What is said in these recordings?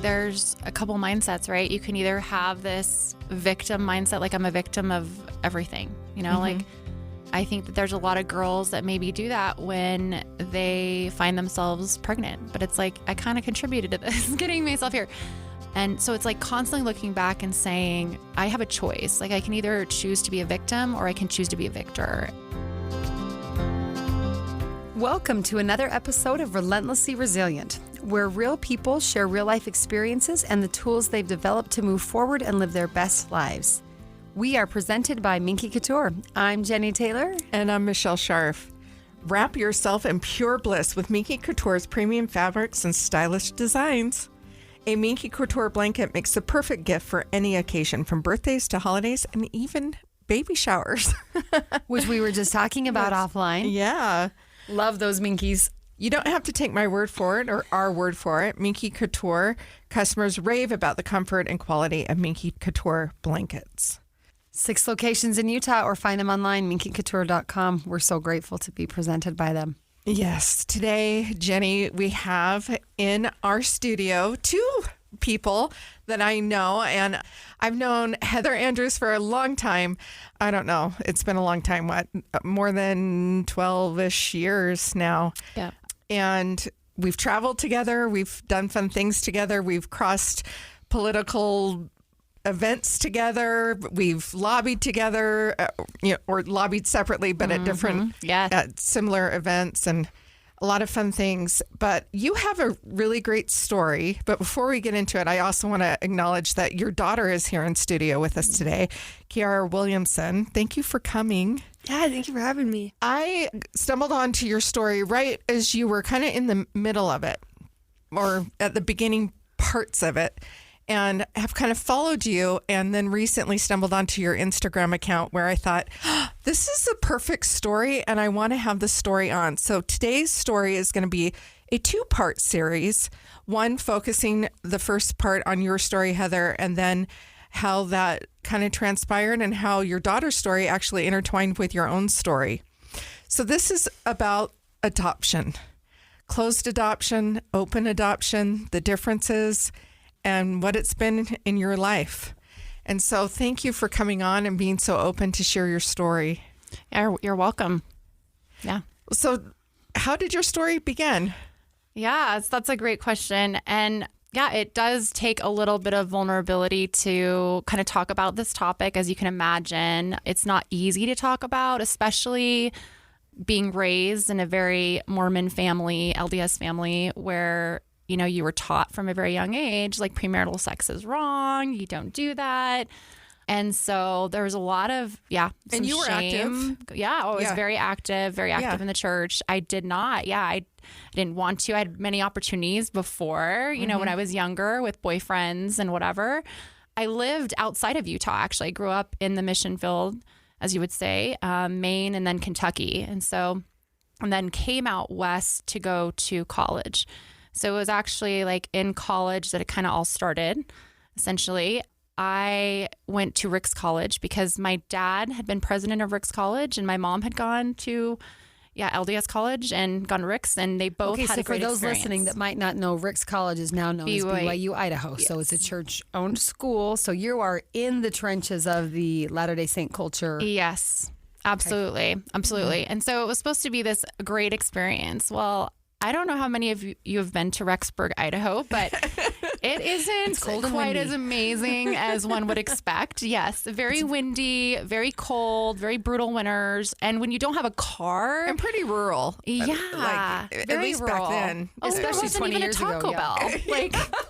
there's a couple mindsets, right? You can either have this victim mindset, like I'm a victim of everything, like I think that there's a lot of girls that maybe do that when they find themselves pregnant, but it's like, I kind of contributed to this, getting myself here. And so it's like constantly looking back and saying, I have a choice. Like I can either choose to be a victim or I can choose to be a victor. Welcome to another episode of Relentlessly Resilient, where real people share real life experiences and the tools they've developed to move forward and live their best lives. We are presented by Minky Couture. I'm Jennie Taylor. And I'm Michelle Scharf. Wrap yourself in pure bliss with Minky Couture's premium fabrics and stylish designs. A Minky Couture blanket makes the perfect gift for any occasion, from birthdays to holidays and even baby showers. Which we were just talking about offline. Yeah. Love those Minkies. You don't have to take my word for it or our word for it. Minky Couture customers rave about the comfort and quality of Minky Couture blankets. 6 locations in Utah, or find them online, minkycouture.com. We're so grateful to be presented by them. Yes. Today, Jennie, we have in our studio 2 people that I know, and I've known Heather Andrews for a long time. I don't know. It's been a long time. What? More than 12-ish years now. Yeah. And we've traveled together. We've done fun things together. We've crossed political events together. We've lobbied together, or lobbied separately, but at different, at similar events, and a lot of fun things. But you have a really great story. But before we get into it, I also want to acknowledge that your daughter is here in studio with us today, Kiara Williamson. Thank you for coming. Yeah, thank you for having me. I stumbled onto your story right as you were kind of in the middle of it, or at the beginning parts of it, and have kind of followed you, and then recently stumbled onto your Instagram account where I thought, this is a perfect story and I want to have the story on. So today's story is going to be a 2-part series, one focusing the first part on your story, Heather, and then how that kind of transpired and how your daughter's story actually intertwined with your own story. So this is about adoption, closed adoption, open adoption, the differences, and what it's been in your life. And so thank you for coming on and being so open to share your story. Yeah, you're welcome. Yeah. So how did your story begin? Yeah, that's a great question. And yeah, it does take a little bit of vulnerability to kind of talk about this topic. As you can imagine, it's not easy to talk about, especially being raised in a very Mormon family, LDS family, where you were taught from a very young age, like premarital sex is wrong. You don't do that. And so there was a lot of, and you were shame. active. Yeah. I was very active in the church. I did not. Yeah. I didn't want to. I had many opportunities before, when I was younger with boyfriends and whatever. I lived outside of Utah, actually. I grew up in the mission field, as you would say, Maine and then Kentucky. And then came out west to go to college. So it was actually like in college that it kind of all started, essentially. I went to Rick's College because my dad had been president of Rick's College and my mom had gone to LDS College and gone to Rick's, and they both had a great experience. So for those listening that might not know, Rick's College is now known as BYU, Idaho. Yes. So it's a church-owned school. So you are in the trenches of the Latter-day Saint culture. Yes, absolutely. Okay. Absolutely. And so it was supposed to be this great experience. Well, I don't know how many of you have been to Rexburg, Idaho, but it isn't quite as amazing as one would expect. Yes, very windy, very cold, very brutal winters. And when you don't have a car. And pretty rural. Yeah. At least rural. back then. Especially 20 years ago. Taco Bell.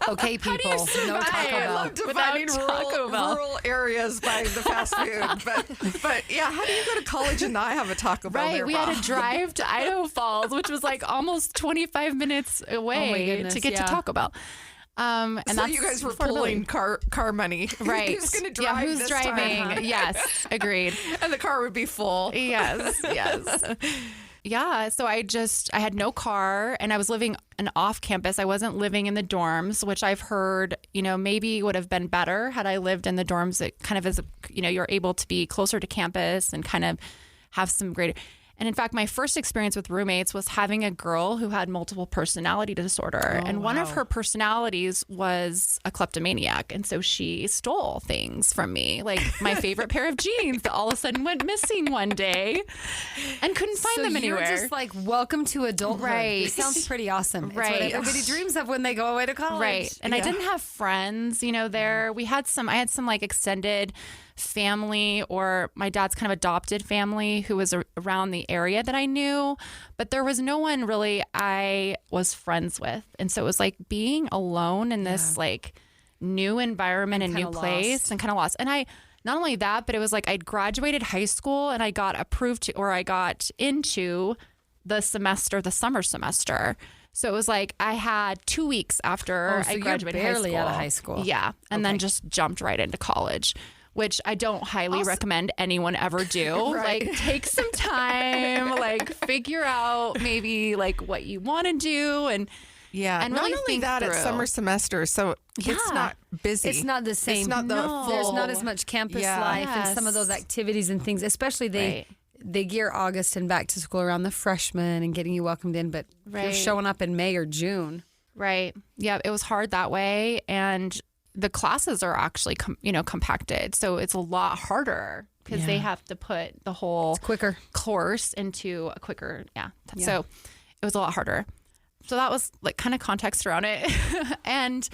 Okay, people. No Taco I Bell. love defining rural areas by the fast food. But yeah, how do you go to college and not have a Taco Bell Right. nearby? We had to drive to Idaho Falls, which was like almost 25 minutes away to get to Taco Bell. And so you guys were pulling car money. Right. Who's going to drive who's this driving? time? Yes. Agreed. And the car would be full. Yes. Yeah. So I had no car and I was living off campus. I wasn't living in the dorms, which I've heard, maybe would have been better had I lived in the dorms. It kind of is, you're able to be closer to campus and kind of have some greater. And in fact, my first experience with roommates was having a girl who had multiple personality disorder. And one of her personalities was a kleptomaniac. And so she stole things from me, like my favorite pair of jeans that all of a sudden went missing one day and couldn't find them anywhere. You're just like, welcome to adulthood. Right. It sounds pretty awesome. It's Right. what everybody dreams of when they go away to college. Right. And I didn't have friends, there. I had some like extended family, or my dad's kind of adopted family who was around the area that I knew, but there was no one really I was friends with. And so it was like being alone in this like new environment and new place and kind of lost. And not only that, but it was like I'd graduated high school and I got approved to, or I got into the summer semester. So it was like I had 2 weeks after I graduated barely out of high school. Yeah. And then just jumped right into college, which I don't highly recommend anyone ever do. Right. Like take some time, like figure out maybe like what you want to do. And and really not only think that, through. it's summer semester, so it's not busy. It's not the same. It's not the full. There's not as much campus life and some of those Yes. activities and things, especially they gear August and back to school around the freshmen and getting you welcomed in, but you're showing up in May or June. Right. Yeah, it was hard that way. And the classes are actually, compacted. So it's a lot harder because they have to put the whole Quicker. course into a quicker. So it was a lot harder. So that was like kind of context around it. And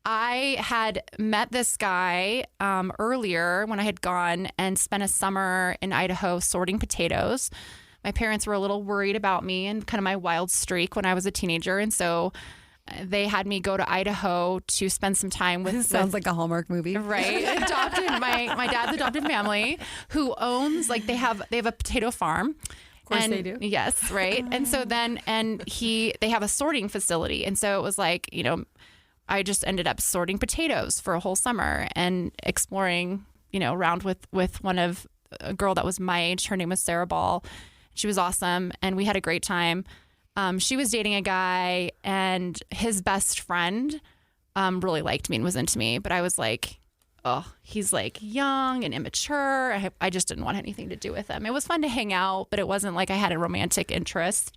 I had met this guy earlier when I had gone and spent a summer in Idaho sorting potatoes. My parents were a little worried about me and kind of my wild streak when I was a teenager. And so they had me go to Idaho to spend some time with. Sounds like a Hallmark movie. Right. Adopted my dad's adopted family who owns, like they have a potato farm. Of course they do. Yes. Right. And so then, they have a sorting facility. And so it was like, I just ended up sorting potatoes for a whole summer and exploring, around with a girl that was my age. Her name was Sarah Ball. She was awesome. And we had a great time. She was dating a guy and his best friend really liked me and was into me. But I was like, oh, he's like young and immature. I just didn't want anything to do with him. It was fun to hang out, but it wasn't like I had a romantic interest.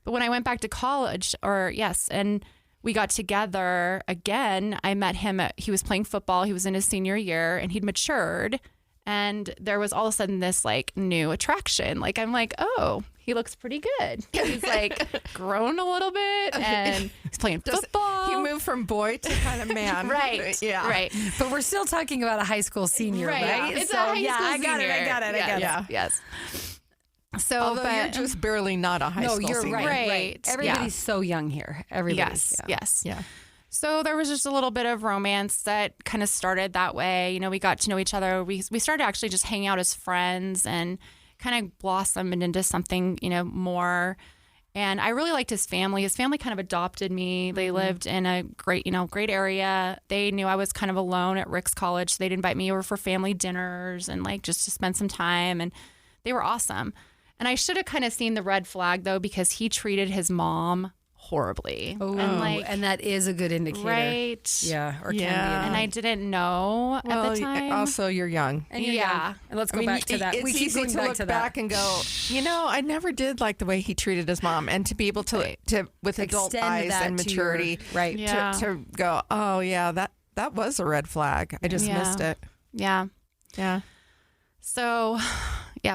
But when I went back to college, and we got together again, I met him. He was playing football. He was in his senior year and he'd matured. And there was all of a sudden this like new attraction. Like, I'm like, oh, he looks pretty good. He's like grown a little bit and he's playing football. He moved from boy to kind of man. Right. Yeah. Right. But we're still talking about a high school senior, right? It's a high school I got senior. it. Yeah. Yes. So, Although you're just barely not a high school you're senior. Right. Everybody's so young here. Everybody. Yes. Yeah. So there was just a little bit of romance that kind of started that way. We got to know each other. We started actually just hanging out as friends and kind of blossomed into something, more. And I really liked his family. His family kind of adopted me. They lived in a great area. They knew I was kind of alone at Rick's College. So they'd invite me over for family dinners and like just to spend some time. And they were awesome. And I should have kind of seen the red flag though, because he treated his mom horribly. Oh, and that is a good indicator. Right. Yeah. Or can be. And I didn't know at the time. Also, you're young. And you're young. And let's go back to that. It's easy to look back and go, I never did like the way he treated his mom, and to be able to with adult Extend eyes that and to maturity, right? Yeah. To go, oh yeah, that was a red flag. I just missed it. Yeah. Yeah. So,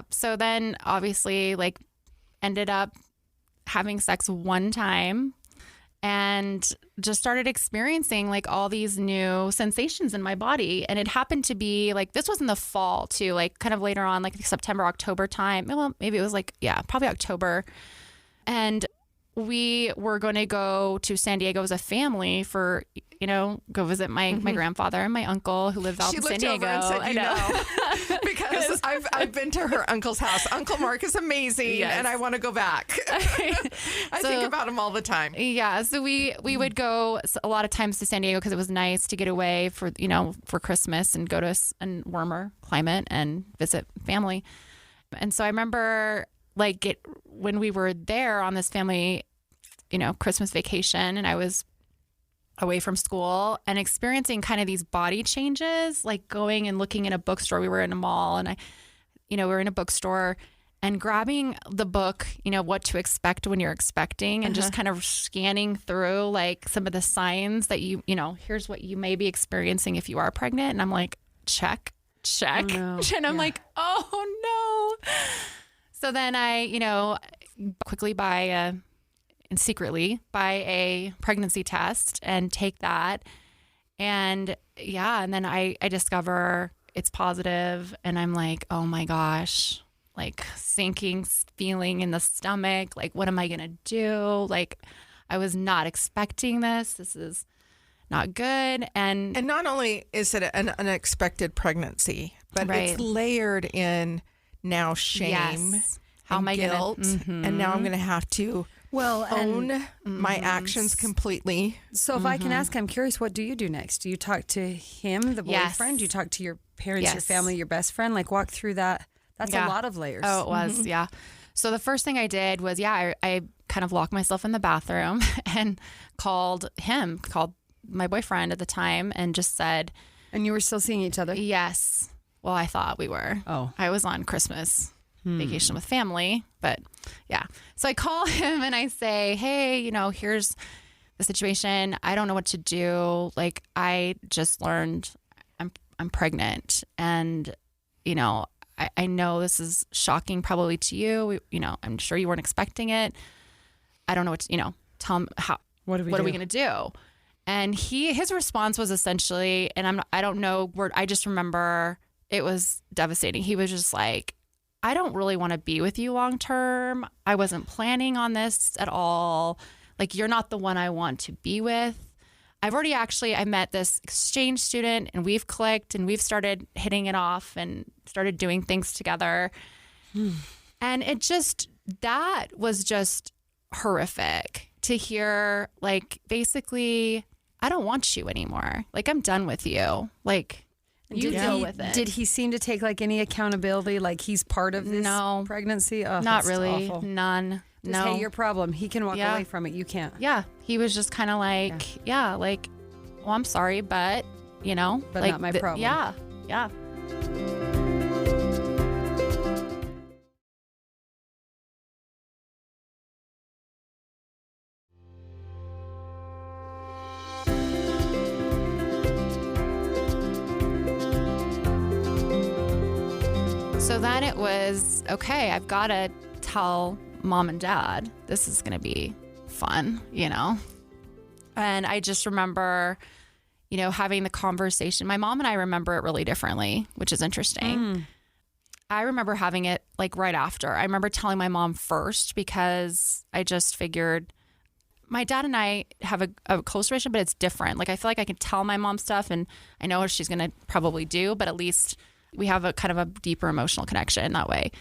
So then obviously like ended up having sex one time and just started experiencing like all these new sensations in my body. And it happened to be like, this was in the fall too, like kind of later on, like September, October time. Well, maybe it was like, probably October. And we were going to go to San Diego as a family for, go visit my grandfather and my uncle who lived out in San Diego. Over and said, I know. because I've been to her uncle's house. Uncle Mark is amazing, and I want to go back. I think about him all the time. Yeah, so we would go a lot of times to San Diego because it was nice to get away for Christmas and go to a warmer climate and visit family. And so I remember when we were there on this family, Christmas vacation, and I was away from school and experiencing kind of these body changes, like going and looking in a bookstore. We were in a mall and we were in a bookstore and grabbing the book, what to expect when you're expecting, and just kind of scanning through like some of the signs that here's what you may be experiencing if you are pregnant. And I'm like, check. Oh, no. And I'm like, oh no. So then I, quickly and secretly buy a pregnancy test and take that. And and then I discover it's positive, and I'm like, oh my gosh, like sinking feeling in the stomach. Like, what am I going to do? Like, I was not expecting this. This is not good. And not only is it an unexpected pregnancy, but it's layered in now shame, how am I guilt, and now I'm going to have to own my actions completely. So if I can ask, I'm curious, what do you do next? Do you talk to him, the boyfriend? Do you talk to your parents, your family, your best friend? Like, walk through that. That's a lot of layers. Oh, it was, yeah. So the first thing I did was, I kind of locked myself in the bathroom and called my boyfriend at the time and just said. And you were still seeing each other? Yes. Well, I thought we were. Oh. I was on Christmas vacation with family, but yeah. So I call him and I say, hey, here's the situation. I don't know what to do. Like, I just learned I'm pregnant, and, I know this is shocking probably to you. I'm sure you weren't expecting it. I don't know what tell him what are we going to do? And his response was essentially, and I don't know word. I just remember it was devastating. He was just like, I don't really want to be with you long term. I wasn't planning on this at all. Like, you're not the one I want to be with. I've already I met this exchange student, and we've clicked, and we've started hitting it off and started doing things together. And that was just horrific to hear. Like, basically, I don't want you anymore. Like, I'm done with you. Like, you deal with it. Did he seem to take like any accountability? Like, he's part of this pregnancy? Oh, not really. Awful. None. Just, hey, your problem. He can walk away from it. You can't. Yeah. He was just kind of like, like, well, I'm sorry, but, But like, not my problem. Yeah. So then it was, okay, I've got to tell mom and dad, this is going to be fun, And I just remember, having the conversation. My mom and I remember it really differently, which is interesting. I remember having it like right after. I remember telling my mom first because I just figured my dad and I have a close relationship, but it's different. Like, I feel like I can tell my mom stuff and I know what she's going to probably do, but at least we have a kind of a deeper emotional connection that way.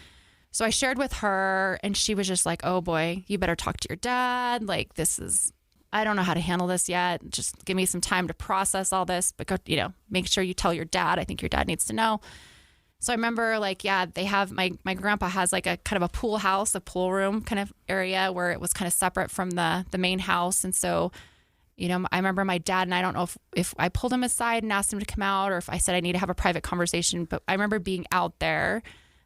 So I shared with her, and she was just like, oh boy, you better talk to your dad. Like, I don't know how to handle this yet. Just give me some time to process all this, but go, make sure you tell your dad. I think your dad needs to know. So I remember they have, my grandpa has like a kind of a pool house, a pool room kind of area where it was kind of separate from the main house. And so, I remember my dad, and I don't know if I pulled him aside and asked him to come out, or if I said I need to have a private conversation, but I remember being out there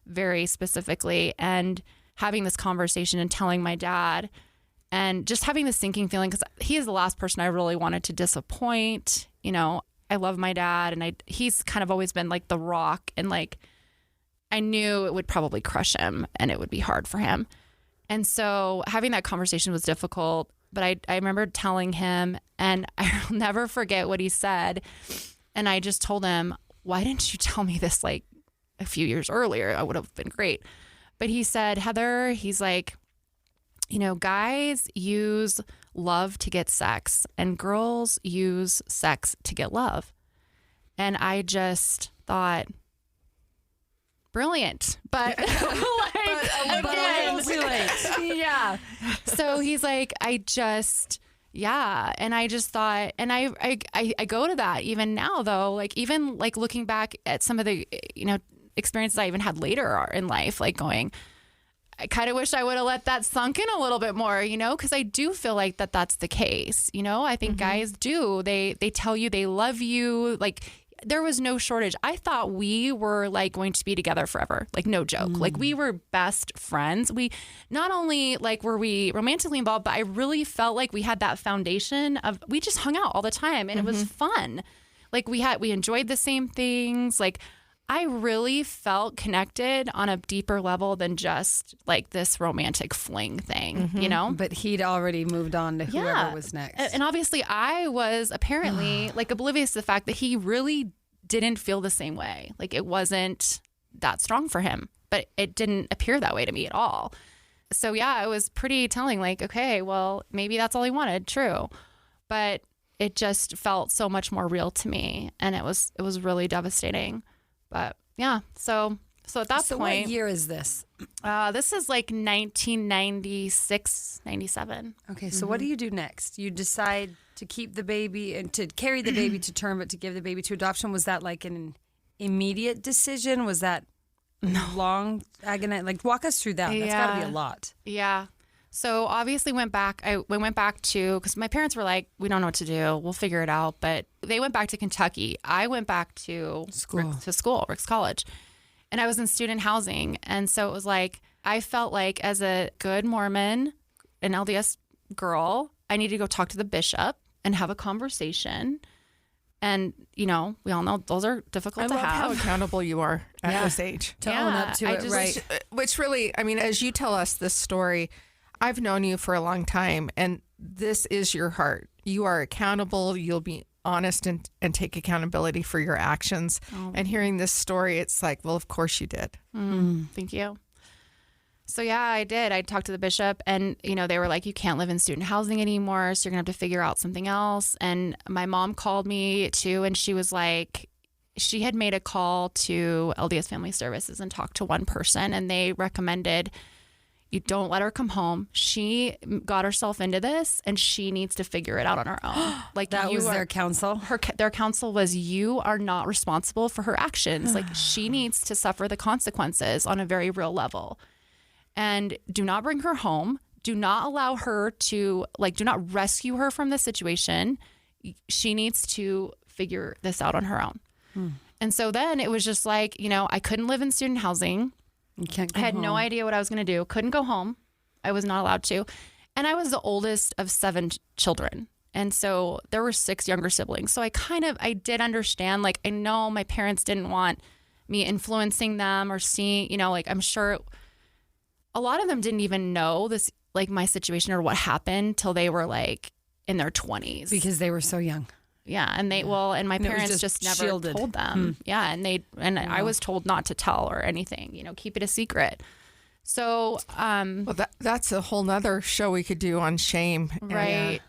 very specifically and having this conversation and telling my dad, and just having this sinking feeling, because he is the last person I really wanted to disappoint. I love my dad, and he's kind of always been like the rock, and like I knew it would probably crush him and it would be hard for him. And so having that conversation was difficult, but I remember telling him, and I'll never forget what he said. And I just told him, why didn't you tell me this like a few years earlier? I would have been great. But he said, Heather, he's like, guys use love to get sex, and girls use sex to get love. And I just thought, brilliant, but like, but a little too late. Yeah. So he's like, and I just thought, and I go to that even now though, like even like looking back at some of the, experiences I even had later in life, like going, I kind of wish I would have let that sunk in a little bit more, because I do feel like that's the case. I think guys do, they tell you they love you, like there was no shortage. I thought we were like going to be together forever. Like no joke. Like we were best friends. We not only like were we romantically involved, but I really felt like we had that foundation of, we just hung out all the time and it was fun. Like we enjoyed the same things. Like I really felt connected on a deeper level than just like this romantic fling thing, you know? But he'd already moved on to whoever was next. And obviously I was apparently like oblivious to the fact that he really didn't feel the same way. Like it wasn't that strong for him, but it didn't appear that way to me at all. So yeah, it was pretty telling, like, okay, well, maybe that's all he wanted. True. But it just felt so much more real to me. And it was really devastating. But yeah, so at that point. What year is this? This is like 1996, 97. Okay, so what do you do next? You decide to keep the baby and to carry the baby to term, but to give the baby to adoption. Was that like an immediate decision? Was that long, agonizing? Like, walk us through that. That's got to be a lot. Yeah. So obviously we went back to, because my parents were like, we don't know what to do. We'll figure it out. But they went back to Kentucky. I went back to school, Rick's College. And I was in student housing. And so it was like, I felt like as a good Mormon, an LDS girl, I needed to go talk to the bishop and have a conversation. And, you know, we all know those are difficult to have. How accountable you are at this age. To own up to it, right. Which really, I mean, as you tell us this story, I've known you for a long time, and this is your heart. You are accountable. You'll be honest and take accountability for your actions. Oh. And hearing this story, it's like, well, of course you did. Thank you. So yeah, I did. I talked to the bishop and, you know, they were like, you can't live in student housing anymore. So you're gonna have to figure out something else. And my mom called me too. And she was like, she had made a call to LDS Family Services and talked to one person, and they recommended you don't let her come home. She got herself into this and she needs to figure it out on her own. Like that was their counsel? Their counsel was, you are not responsible for her actions. Like she needs to suffer the consequences on a very real level. And do not bring her home. Do not allow her to, like, do not rescue her from this situation. She needs to figure this out on her own. And so then it was just like, you know, I couldn't live in student housing. You can't go I had home. no idea what I was going to do. Couldn't go home. I was not allowed to. And I was the oldest of 7 children. And so there were 6 younger siblings. So I did understand, like, I know my parents didn't want me influencing them or seeing, you know, like, I'm sure a lot of them didn't even know this, like, my situation or what happened till they were like in their 20s. Because they were so young. Yeah. And and my parents just never shielded. told them. Yeah. And I was told not to tell or anything, you know, keep it a secret. So, well, that's a whole nother show we could do on shame. Right.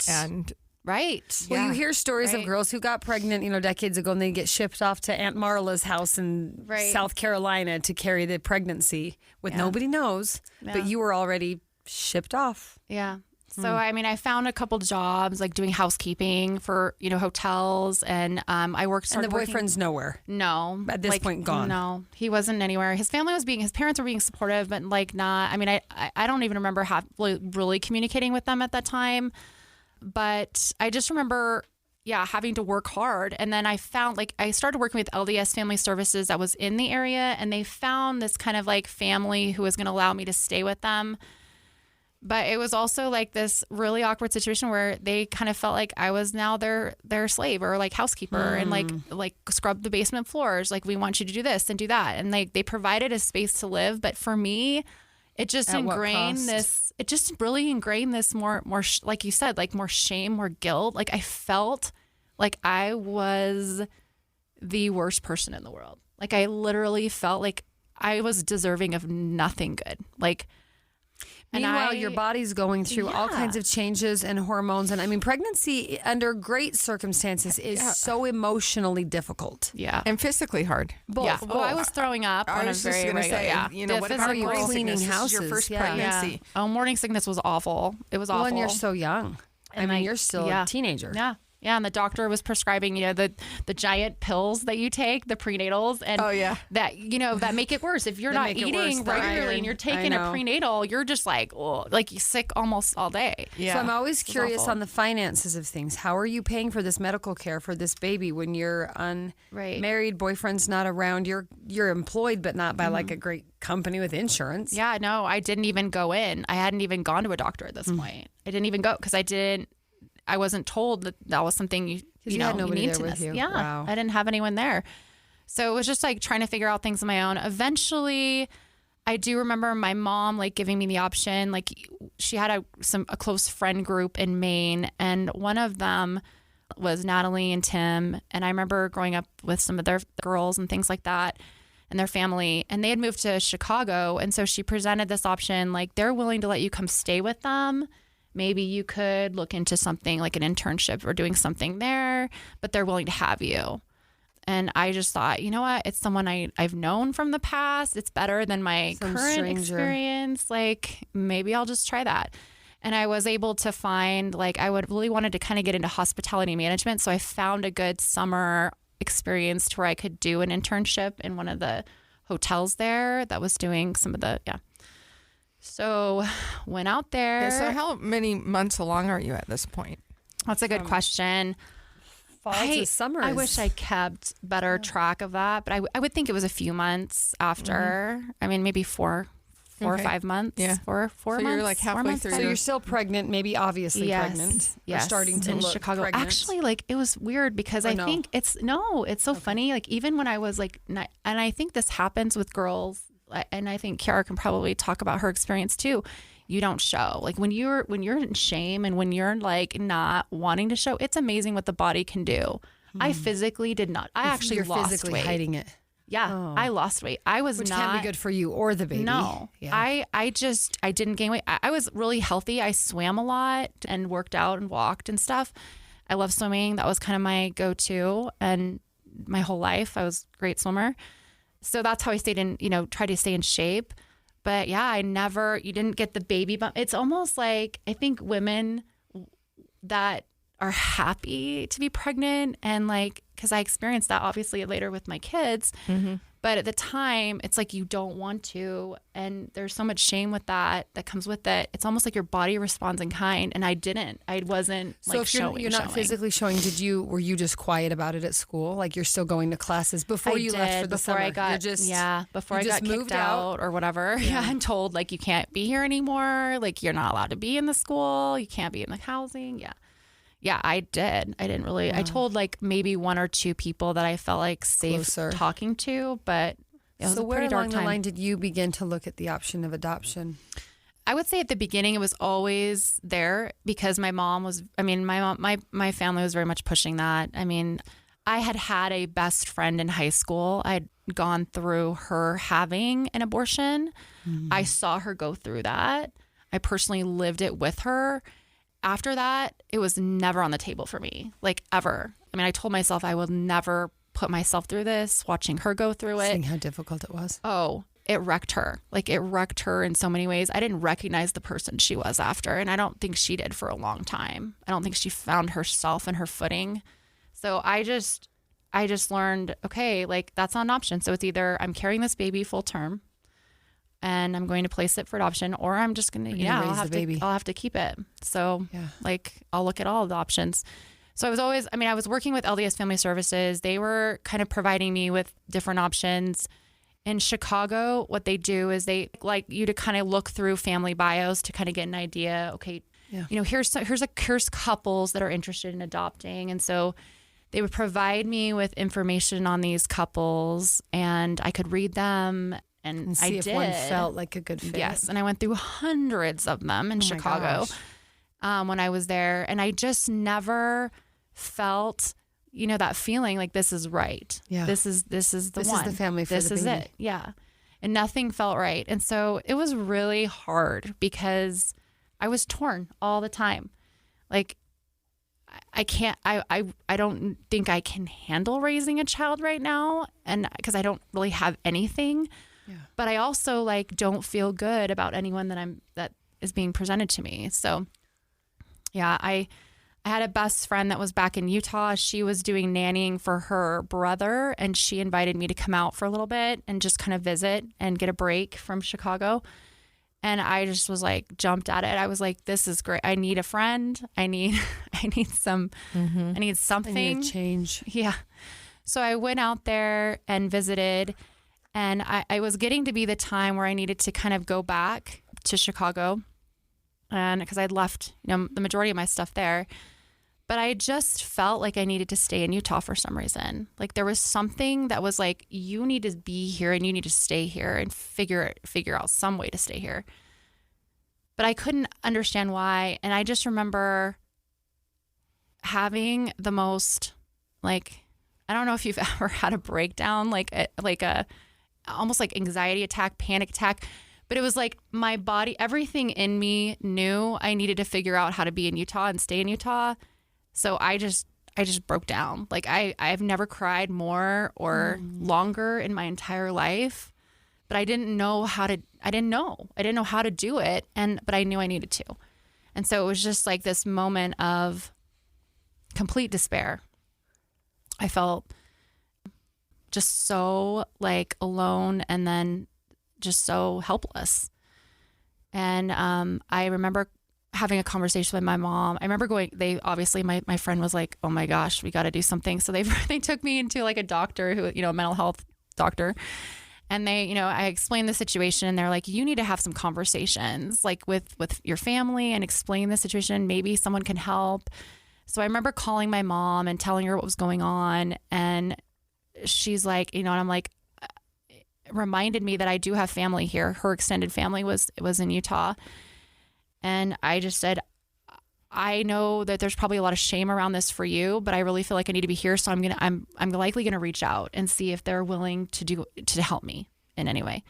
Right. Well, you hear stories of girls who got pregnant, you know, decades ago, and they get shipped off to Aunt Marla's house in South Carolina to carry the pregnancy with nobody knows, but you were already shipped off. Yeah. So, I mean, I found a couple jobs, like doing housekeeping for, you know, hotels, and I worked. And the boyfriend's nowhere. No, at this point, gone. No, he wasn't anywhere. His parents were being supportive, but like not. I mean, I don't even remember really communicating with them at that time, but I just remember, having to work hard. And then I found, like, I started working with LDS Family Services that was in the area, and they found this kind of like family who was going to allow me to stay with them. But it was also like this really awkward situation where they kind of felt like I was now their slave or like housekeeper and like scrub the basement floors. Like, we want you to do this and do that. And they provided a space to live. But for me, it just ingrained this, it just really ingrained this more, like you said, like more shame, more guilt. Like I felt like I was the worst person in the world. Like I literally felt like I was deserving of nothing good. Like, meanwhile, your body's going through all kinds of changes and hormones. And I mean, pregnancy under great circumstances is so emotionally difficult. Yeah. And physically hard. Both. Yeah. Well, I was throwing up on a very regular, you know, what about you cleaning houses? This is your first pregnancy. Yeah. Oh, morning sickness was awful. It was awful. Well, and you're so young. I mean, you're still a teenager. Yeah. Yeah, and the doctor was prescribing, the giant pills that you take, the prenatals, and that that make it worse. If you're not eating regularly and you're taking a prenatal, you're just like you're sick almost all day. Yeah. So I'm always curious on the finances of things. How are you paying for this medical care for this baby when you're unmarried, boyfriend's not around, you're employed but not by like a great company with insurance? Yeah, no, I didn't even go in. I hadn't even gone to a doctor at this point. I didn't even go because I wasn't told that was something you had nobody you need there to with miss. you. Yeah, wow. I didn't have anyone there, so it was just like trying to figure out things on my own. Eventually, I do remember my mom like giving me the option. Like she had a close friend group in Maine, and one of them was Natalie and Tim. And I remember growing up with some of their girls and things like that, and their family, and they had moved to Chicago, and so she presented this option like they're willing to let you come stay with them. Maybe you could look into something like an internship or doing something there, but they're willing to have you. And I just thought, you know what? It's someone I've known from the past. It's better than my current experience. Like maybe I'll just try that. And I was able to find I would really wanted to kind of get into hospitality management. So I found a good summer experience to where I could do an internship in one of the hotels there that was doing some of the, So went out there. So how many months along are you at this point? That's a good question. Fall to summer. I wish I kept better track of that, but I would think it was a few months after. I mean, maybe 4 or 5 months. Yeah. 4 months. So you're like halfway through. So you're still pregnant, maybe obviously pregnant. Yes. Or starting to in look Chicago. pregnant. Actually, it was weird because I think it's so funny. Like even when I was and I think this happens with girls, and I think Kiara can probably talk about her experience too. You don't show. Like when you're in shame and when you're not wanting to show, it's amazing what the body can do. I physically did not. I actually lost physically weight. hiding it. Yeah, I lost weight. I was Which not. can't be good for you or the baby. No, yeah. I didn't gain weight. I was really healthy. I swam a lot and worked out and walked and stuff. I love swimming. That was kind of my go-to, and my whole life I was a great swimmer. So that's how I stayed in. Tried to stay in shape. But yeah, you didn't get the baby bump. It's almost like I think women that are happy to be pregnant and because I experienced that obviously later with my kids, but at the time it's like you don't want to, and there's so much shame with that comes with it. It's almost like your body responds in kind, and I wasn't so if showing. You're not physically showing. Were you just quiet about it at school? Like you're still going to classes before you left for the summer? Before I got kicked out or whatever. Yeah, and told you can't be here anymore. You're not allowed to be in the school. You can't be in the housing. Yeah, I did. I didn't really. I told maybe 1 or 2 people that I felt safe talking to, but it was a pretty dark time. So where along the line did you begin to look at the option of adoption? I would say at the beginning it was always there because my mom was. I mean, my family was very much pushing that. I mean, I had a best friend in high school. I'd gone through her having an abortion. I saw her go through that. I personally lived it with her. After that, it was never on the table for me, ever. I mean, I told myself I will never put myself through this, watching her go through it. Seeing how difficult it was. Oh, it wrecked her. It wrecked her in so many ways. I didn't recognize the person she was after, and I don't think she did for a long time. I don't think she found herself and her footing. So I just learned, okay, that's not an option. So it's either I'm carrying this baby full term, and I'm going to place it for adoption, or I'm just going to, I'll have to keep it. So I'll look at all of the options. So I was working with LDS Family Services. They were kind of providing me with different options. In Chicago, what they do is they like you to kind of look through family bios to kind of get an idea. Okay, here's couples that are interested in adopting. And so they would provide me with information on these couples, and I could read them. And see if one felt like a good fit. Yes. And I went through hundreds of them in Chicago when I was there. And I just never felt, that feeling this is right. Yeah. This is the one. This is the family for this the baby. This is it. Yeah. And nothing felt right. And so it was really hard because I was torn all the time. I can't, I don't think I can handle raising a child right now. And because I don't really have anything. Yeah. But I also don't feel good about anyone that is being presented to me. So yeah, I I had a best friend that was back in Utah. She was doing nannying for her brother, and she invited me to come out for a little bit and just kind of visit and get a break from Chicago. And I just was like, jumped at it. I was like, this is great. I need a friend. I need something. I need a change. Yeah. So I went out there and visited, and I was getting to be the time where I needed to kind of go back to Chicago, and because I'd left, the majority of my stuff there. But I just felt like I needed to stay in Utah for some reason. Like there was something that was like, you need to be here and you need to stay here and figure out some way to stay here. But I couldn't understand why. And I just remember having the most, like, I don't know if you've ever had a breakdown, like a almost like anxiety attack, panic attack. But it was like my body, everything in me knew I needed to figure out how to be in Utah and stay in Utah. So I just broke down. Like I've never cried more or longer in my entire life, but I didn't know how to do it. But I knew I needed to. And so it was just like this moment of complete despair. I felt just so like alone and then just so helpless. And I remember having a conversation with my mom. I remember my friend was like, oh my gosh, we got to do something. So they took me into like a doctor who, a mental health doctor. And they, I explained the situation and they're like, you need to have some conversations like with your family and explain the situation. Maybe someone can help. So I remember calling my mom and telling her what was going on. And she's like, and I'm like, reminded me that I do have family here. Her extended family was in Utah. And I just said, I know that there's probably a lot of shame around this for you, but I really feel like I need to be here. So I'm likely going to reach out and see if they're willing to help me in any way.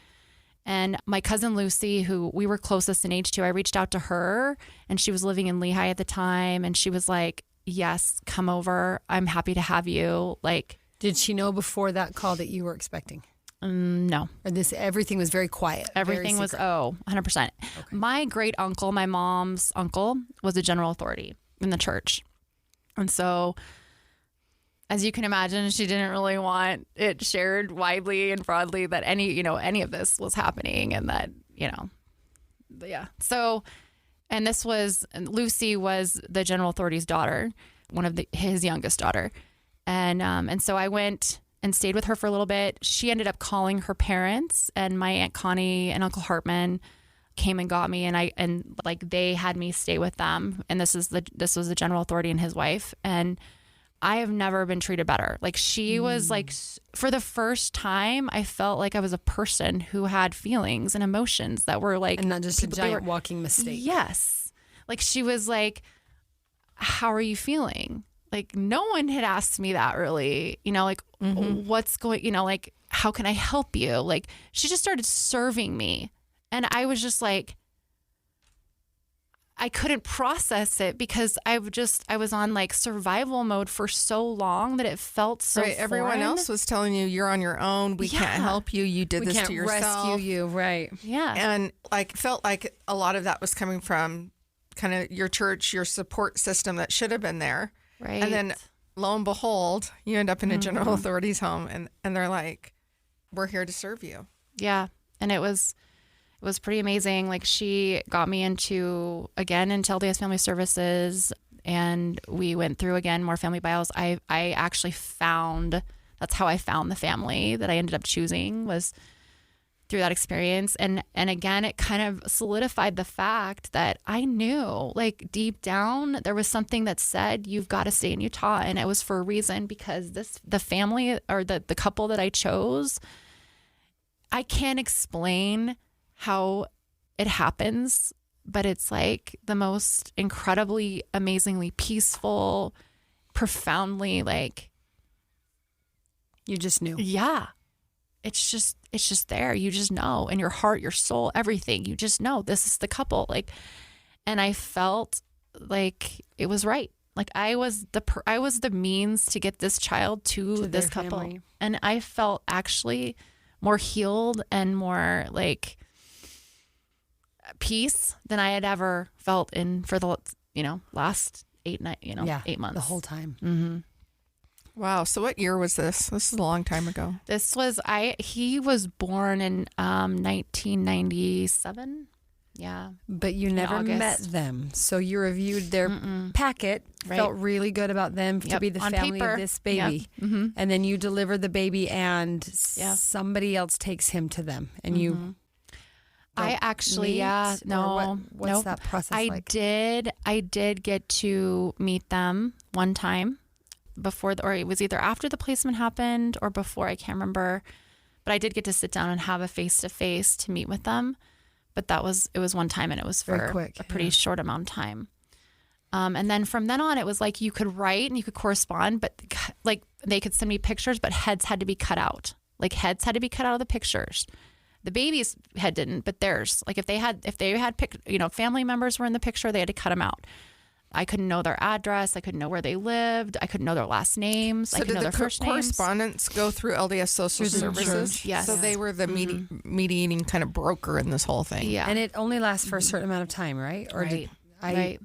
And my cousin Lucy, who we were closest in age to, I reached out to her, and she was living in Lehigh at the time. And she was like, yes, come over. I'm happy to have you. Like, did she know before that call that you were expecting? No. Or everything was very quiet. Everything was 100%. Okay. My great uncle, my mom's uncle, was a general authority in the church. And so, as you can imagine, she didn't really want it shared widely and broadly that any of this was happening, and that, yeah. So, and Lucy was the general authority's daughter, one of his youngest daughter. And so I went and stayed with her for a little bit. She ended up calling her parents, and my Aunt Connie and Uncle Hartman came and got me, and they had me stay with them. And this was the general authority and his wife. And I have never been treated better. Like she was like, for the first time, I felt like I was a person who had feelings and emotions that were like, and not just a giant walking mistake. Yes. Like she was like, how are you feeling? Like no one had asked me that really, what's going, like, how can I help you? Like she just started serving me. And I was just like, I couldn't process it because I was on like survival mode for so long that it felt so foreign. Everyone else was telling you you're on your own. We can't help you. You did this to yourself. We can't rescue you. Right. Yeah. And like felt like a lot of that was coming from kind of your church, your support system that should have been there. Right. And then lo and behold, you end up in a general authority's home and they're like, we're here to serve you. Yeah. And it was pretty amazing. Like she got me into LDS Family Services, and we went through again more family bios. I actually that's how I found the family that I ended up choosing, was through that experience. And again, it kind of solidified the fact that I knew like deep down there was something that said, you've got to stay in Utah. And it was for a reason, because the family or the couple that I chose, I can't explain how it happens, but it's like the most incredibly, amazingly peaceful, profoundly like. You just knew. Yeah. It's just there. You just know in your heart, your soul, everything. You just know this is the couple. Like, and I felt like it was right. Like I was the means to get this child to this couple. Family. And I felt actually more healed and more like peace than I had ever felt for the last 8 months. The whole time. Mm-hmm. Wow. So what year was this? This is a long time ago. He was born in 1997. Yeah. But you never met them. So you reviewed their packet, felt really good about them to be the On family paper. of this baby. Yep. Mm-hmm. And then you deliver the baby and somebody else takes him to them. And you I actually, what's that process like? I did get to meet them one time before, or it was either after the placement happened or before, I can't remember. But I did get to sit down and have a face-to-face to meet with them. But it was one time, and it was for a pretty short amount of time. And then from then on, it was like you could write and you could correspond, but like they could send me pictures, but heads had to be cut out. Like heads had to be cut out of the pictures. The baby's head didn't, but theirs. Like if they had family members were in the picture, they had to cut them out. I couldn't know their address. I couldn't know where they lived. I couldn't know their last names. So I couldn't know their first names. Correspondence go through LDS Social Services? Yes. So they were the mediating kind of broker in this whole thing. Yeah. And it only lasts for a certain amount of time, right? Or right. I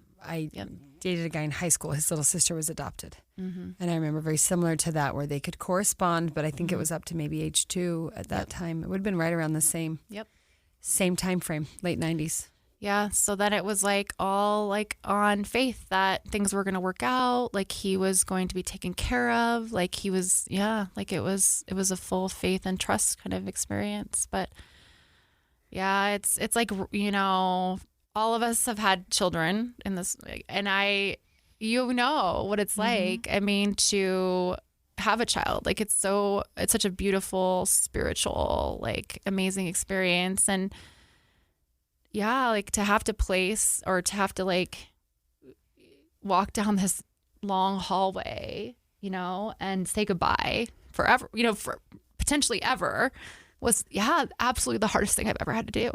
dated a guy in high school. His little sister was adopted. Mm-hmm. And I remember very similar to that where they could correspond, but I think it was up to maybe age 2 at that time. It would have been right around the same time frame, late 90s. Yeah. So then it was like all like on faith that things were going to work out. Like he was going to be taken care of. Like he was, like it was a full faith and trust kind of experience. But yeah, it's like, all of us have had children in this, and what it's like. I mean, to have a child, like it's such a beautiful, spiritual, like amazing experience. And like to have to place or to have to like walk down this long hallway, and say goodbye forever, for potentially ever was, absolutely the hardest thing I've ever had to do.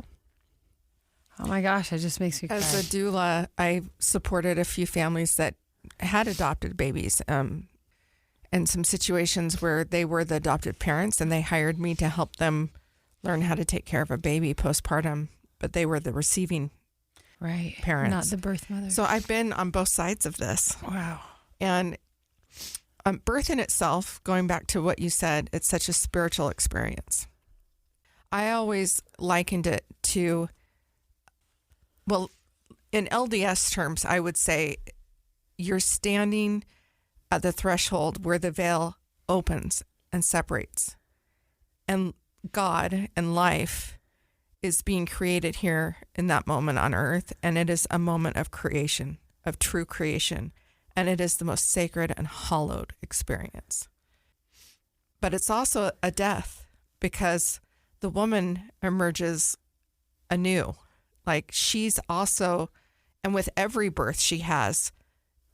Oh my gosh, it just makes me cry. As a doula, I supported a few families that had adopted babies, and some situations where they were the adopted parents and they hired me to help them learn how to take care of a baby postpartum, but they were the receiving parents. Not the birth mother. So I've been on both sides of this. Wow. And birth in itself, going back to what you said, it's such a spiritual experience. I always likened it to, well, in LDS terms, I would say you're standing at the threshold where the veil opens and separates. And God and life is being created here in that moment on earth. And it is a moment of creation, of true creation. And it is the most sacred and hallowed experience. But it's also a death because the woman emerges anew. Like she's also, and with every birth she has,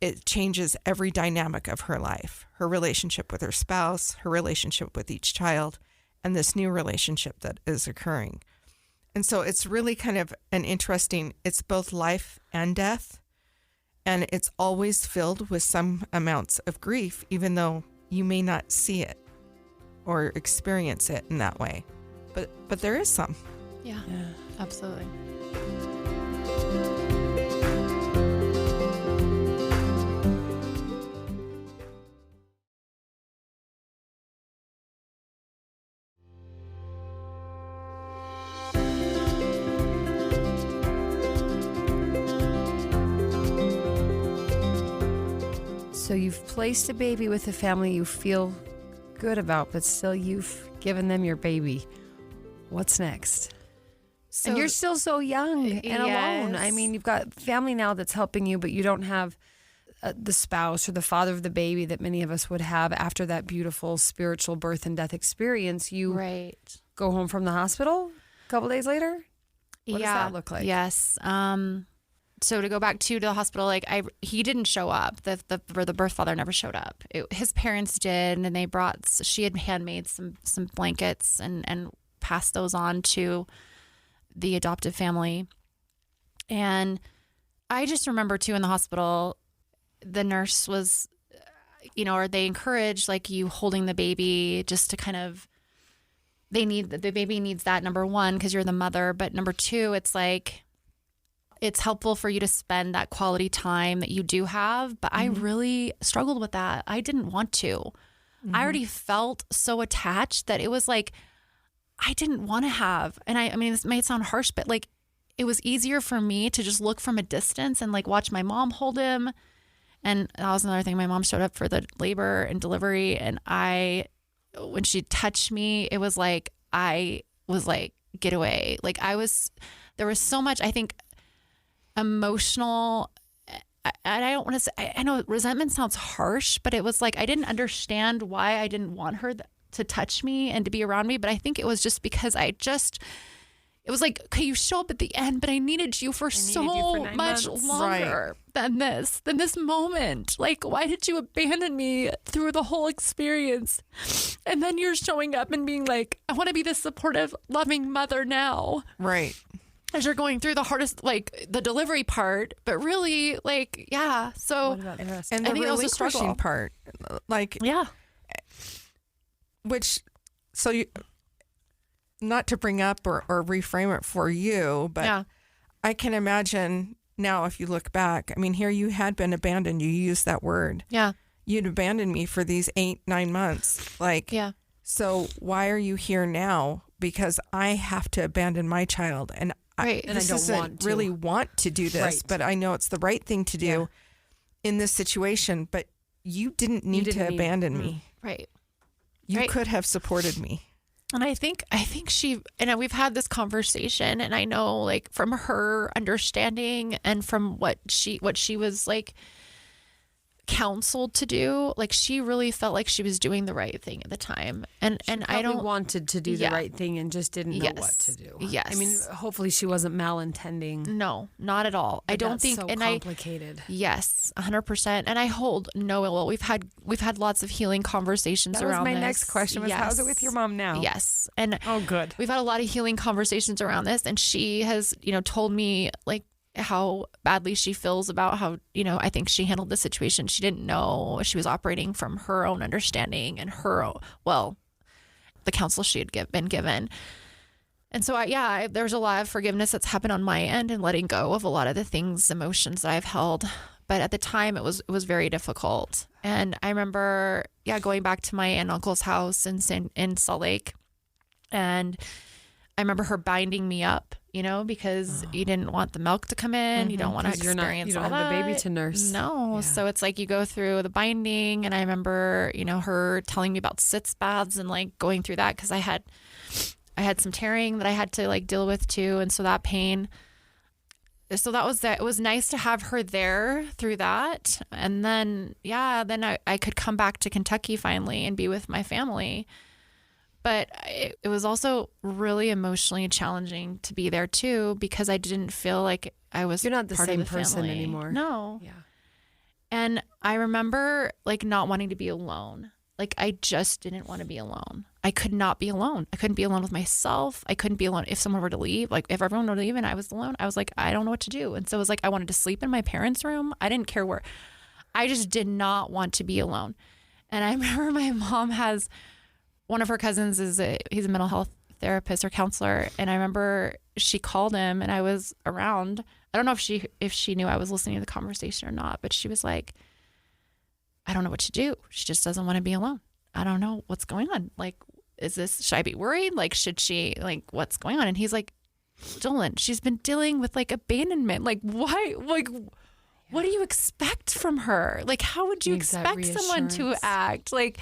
it changes every dynamic of her life, her relationship with her spouse, her relationship with each child, and this new relationship that is occurring. And so it's really kind of it's both life and death. And it's always filled with some amounts of grief, even though you may not see it or experience it in that way. But there is some. Yeah. Absolutely. So you've placed a baby with a family you feel good about, but still you've given them your baby. What's next? And you're still so young and alone. I mean, you've got family now that's helping you, but you don't have the spouse or the father of the baby that many of us would have after that beautiful spiritual birth and death experience. You go home from the hospital a couple days later? What does that look like? Yes. So to go back to the hospital, like he didn't show up. The birth father never showed up. His parents did, and they she had handmade some blankets and passed those on to the adoptive family. And I just remember too in the hospital, the nurse was, or they encouraged like you holding the baby just to kind of, the baby needs that, number one, because you're the mother. But number two, it's like, it's helpful for you to spend that quality time that you do have. But I really struggled with that. I didn't want to. I already felt so attached that it was like, I didn't want to have. And I mean, this may sound harsh, but like, it was easier for me to just look from a distance and like watch my mom hold him. And that was another thing. My mom showed up for the labor and delivery. And when she touched me, it was like, I was like, get away. Like there was so much, I think, emotional, and I don't want to say, I know resentment sounds harsh, but it was like, I didn't understand why I didn't want her to touch me and to be around me. But I think it was just because it was like, okay, you show up at the end, but I needed you for so much longer than this moment. Like, why did you abandon me through the whole experience? And then you're showing up and being like, I want to be this supportive, loving mother now. Right. As you're going through the hardest, like the delivery part, but really, like, yeah. So, and the relinquishing part, like, yeah. So you, not to bring up or reframe it for you, but I can imagine now if you look back, I mean, here you had been abandoned. You used that word. Yeah. You'd abandoned me for these 8-9 months. Like, yeah. So why are you here now? Because I have to abandon my child. And I don't really want to do this, but I know it's the right thing to do in this situation. But you didn't need to abandon me. Right. You could have supported me. And I think she, and we've had this conversation, and I know, like, from her understanding and from what she was like counseled to do, like, she really felt like she was doing the right thing at the time. And I don't wanted to do the right thing and just didn't know what to do. Yes. I mean, hopefully she wasn't malintending. No, not at all. But I don't think, so and complicated. Yes, 100%. And I hold no ill will. We've had lots of healing conversations around this. That was my next question was, how's it with your mom now? Yes. And good. We've had a lot of healing conversations around this, and she has, told me, like, how badly she feels about how, I think she handled the situation. She didn't know. She was operating from her own understanding and the counsel she had been given. And so, there's a lot of forgiveness that's happened on my end and letting go of a lot of the emotions that I've held. But at the time, it was very difficult. And I remember, going back to my aunt and uncle's house in Salt Lake, and I remember her binding me up, because you didn't want the milk to come in. You don't want to experience all that. You don't have the baby to nurse. No. Yeah. So it's like you go through the binding, and I remember, her telling me about sitz baths and like going through that, because I had some tearing that I had to like deal with too. And so that pain. So that was that. It was nice to have her there through that. And then, then I could come back to Kentucky finally and be with my family. But it was also really emotionally challenging to be there too, because I didn't feel like I was You're not the part same of the person family anymore. No. Yeah. And I remember like not wanting to be alone. Like I just didn't want to be alone. I could not be alone. I couldn't be alone with myself. I couldn't be alone if someone were to leave. Like if everyone were to leave and I was alone, I was like, I don't know what to do. And so it was like I wanted to sleep in my parents' room. I didn't care where. I just did not want to be alone. And I remember my mom has one of her cousins he's a mental health therapist or counselor. And I remember she called him and I was around. I don't know if she knew I was listening to the conversation or not, but she was like, I don't know what to do. She just doesn't want to be alone. I don't know what's going on. Like, should I be worried? Like, should she, like, what's going on? And he's like, Dolan, she's been dealing with like abandonment. Like, why? Like, what do you expect from her? Like, how would you expect someone to act? Like,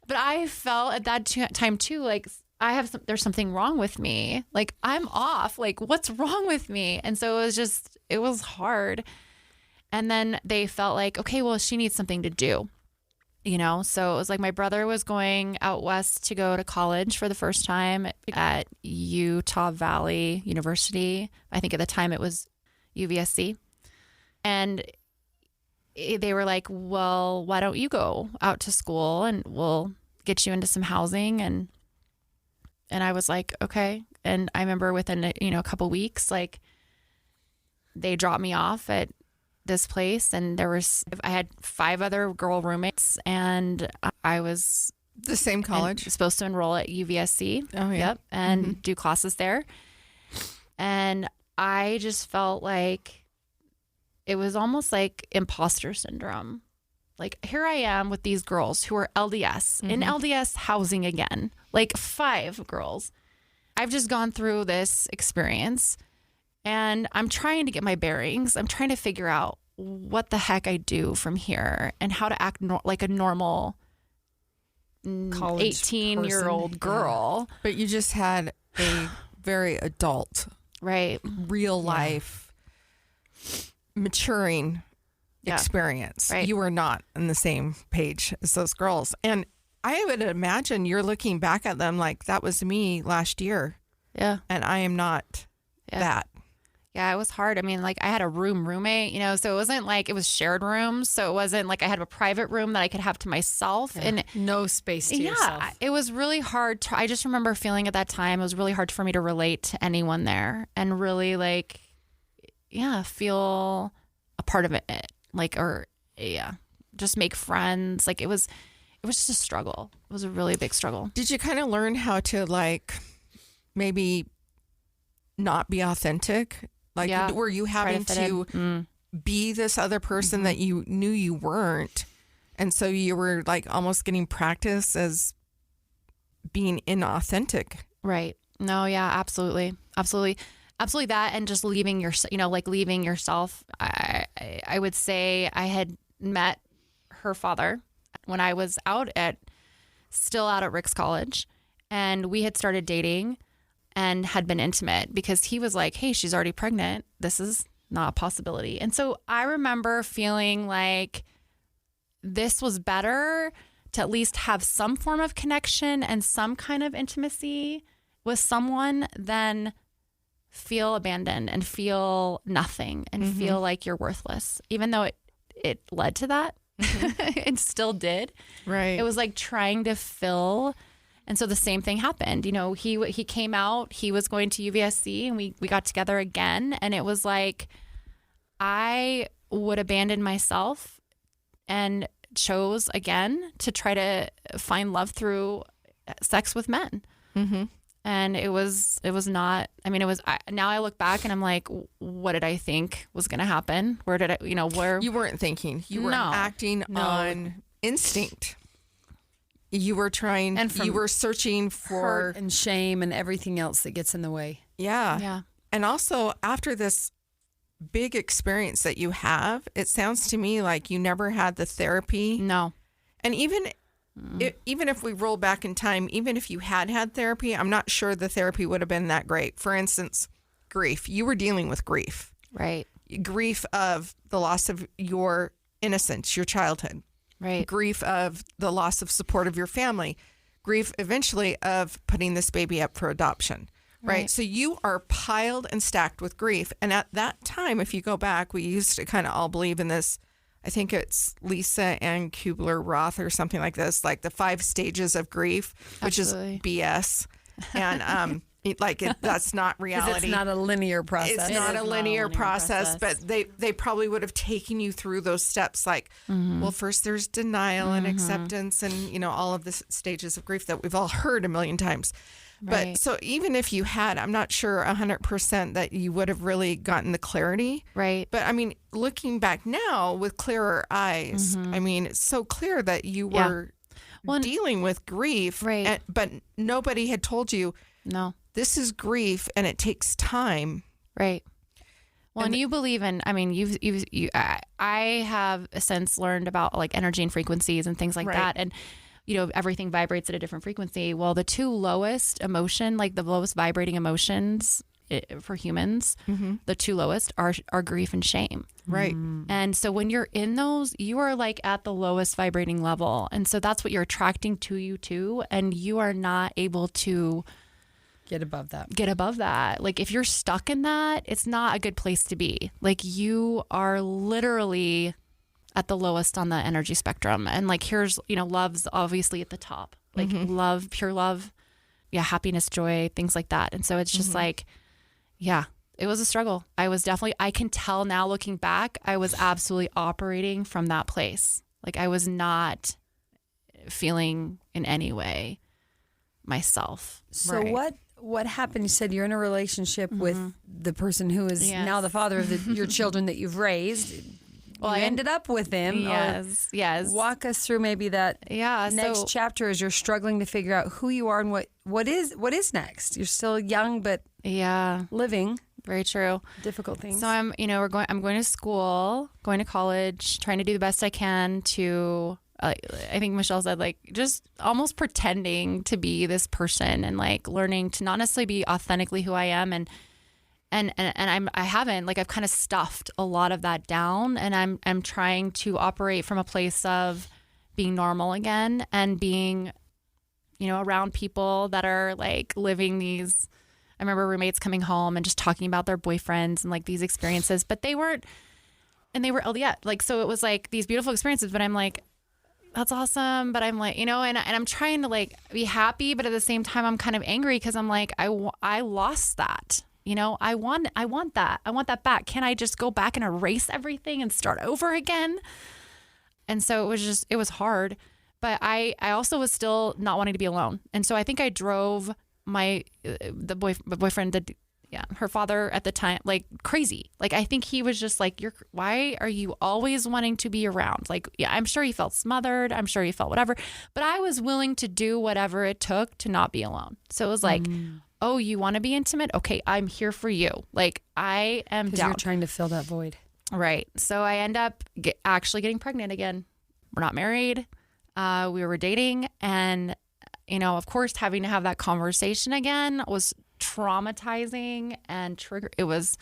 but I felt at that time too, like there's something wrong with me. Like I'm off. Like what's wrong with me? And so it was hard. And then they felt like, okay, well, she needs something to do, So it was like my brother was going out west to go to college for the first time at Utah Valley University. I think at the time it was UVSC. And they were like, well, why don't you go out to school and we'll get you into some housing? And I was like, okay. And I remember within, a couple weeks, like they dropped me off at this place and I had 5 other girl roommates and I was the same college supposed to enroll at UVSC. Oh yeah. Yep. And do classes there. And I just felt like it was almost like imposter syndrome. Like, here I am with these girls who are LDS, in LDS housing again, like 5 girls. I've just gone through this experience and I'm trying to get my bearings. I'm trying to figure out what the heck I do from here and how to act like a normal 18-year-old girl. But you just had a very adult, right, real life, maturing experience. Right. You were not on the same page as those girls. And I would imagine you're looking back at them like, that was me last year. Yeah. And I am not that. Yeah, it was hard. I mean, like, I had a roommate, you know, so it wasn't like it was shared rooms. So it wasn't like I had a private room that I could have to myself. Yeah. And no space to yourself. Yeah, it was really hard. I just remember feeling at that time, it was really hard for me to relate to anyone there and really like, feel a part of it. Like, just make friends. Like, it was just a struggle. It was a really big struggle. Did you kind of learn how to like maybe not be authentic? Like, were you having to be this other person that you knew you weren't? And so you were like almost getting practice as being inauthentic. Right. No, yeah, absolutely. Absolutely. Absolutely that. And just leaving leaving yourself. I would say I had met her father when I was still out at Rick's College, and we had started dating and had been intimate because he was like, hey, she's already pregnant. This is not a possibility. And so I remember feeling like this was better to at least have some form of connection and some kind of intimacy with someone than feel abandoned and feel nothing and feel like you're worthless, even though it led to that. It still did. Right. It was like trying to fill. And so the same thing happened. You know, he came out, he was going to UVSC, and we got together again. And it was like, I would abandon myself and chose again to try to find love through sex with men. And it was not, I mean, now I look back and I'm like, what did I think was going to happen? Where did where? You weren't thinking. You were acting on instinct. You were trying, and you were searching for hurt and shame and everything else that gets in the way. Yeah. Yeah. And also after this big experience that you have, it sounds to me like you never had the therapy. No. And even if we roll back in time, even if you had therapy, I'm not sure the therapy would have been that great. For instance, grief. You were dealing with grief. Right. Grief of the loss of your innocence, your childhood. Right. Grief of the loss of support of your family. Grief eventually of putting this baby up for adoption. Right. So you are piled and stacked with grief. And at that time, if you go back, we used to kind of all believe in this. I think it's Lisa Ann Kubler-Ross or something like this, like the 5 stages of grief, which Absolutely. Is BS. And that's not reality. It's not a linear process. It's not a linear process, but they probably would have taken you through those steps. Like, well, first there's denial and acceptance and, all of the stages of grief that we've all heard a million times. Right. But so even if you had, I'm not sure 100% that you would have really gotten the clarity. Right. But I mean, looking back now with clearer eyes, I mean, it's so clear that you were dealing with grief. Right. But nobody had told you, no, this is grief and it takes time. Right. Well, and you believe in, I mean, I have since learned about like energy and frequencies and things like that. And everything vibrates at a different frequency. Well, the 2 lowest like the lowest vibrating emotions for humans, the 2 lowest are grief and shame. Right. And so when you're in those, you are like at the lowest vibrating level. And so that's what you're attracting to you too. And you are not able to get above that. Like if you're stuck in that, it's not a good place to be. Like you are literally at the lowest on the energy spectrum. And like, here's, love's obviously at the top, like love, pure love, happiness, joy, things like that. And so it's just like, it was a struggle. I can tell now looking back, I was absolutely operating from that place. Like I was not feeling in any way myself. So what happened? You said you're in a relationship with the person who is now the father of your children that you've raised. Well, I ended up with him. Yes. Walk us through maybe that next chapter as you're struggling to figure out who you are and what is next. You're still young, but living. Very true. Difficult things. So I'm going to school, going to college, trying to do the best I can to, I think Michelle said, like, just almost pretending to be this person and like learning to not necessarily be authentically who I am. And I haven't, like, I've kind of stuffed a lot of that down, and I'm trying to operate from a place of being normal again and being, around people that are like living these. I remember roommates coming home and just talking about their boyfriends and like these experiences, but they were like, so it was like these beautiful experiences, but I'm like, that's awesome. But I'm like, and I'm trying to like be happy, but at the same time, I'm kind of angry because I'm like, I lost that. I want that. I want that back. Can I just go back and erase everything and start over again? And so it was hard, but I also was still not wanting to be alone. And so I think I drove the boyfriend, her father at the time, like crazy. Like, I think he was just like, why are you always wanting to be around? Like, I'm sure he felt smothered. I'm sure he felt whatever, but I was willing to do whatever it took to not be alone. So it was like, oh, you want to be intimate? Okay, I'm here for you. Like, I am down. Because you're trying to fill that void. Right. So I end up actually getting pregnant again. We're not married. We were dating. And, of course, having to have that conversation again was traumatizing and it was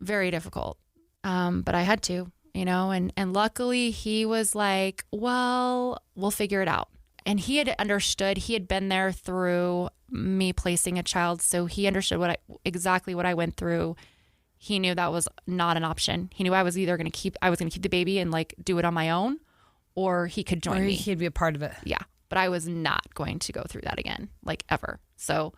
very difficult. But I had to, and luckily he was like, well, we'll figure it out. And he had understood, he had been there through me placing a child. So he understood exactly what I went through. He knew that was not an option. He knew I was either going to keep the baby and like do it on my own, or he could join me. He'd be a part of it. Yeah. But I was not going to go through that again, like ever. So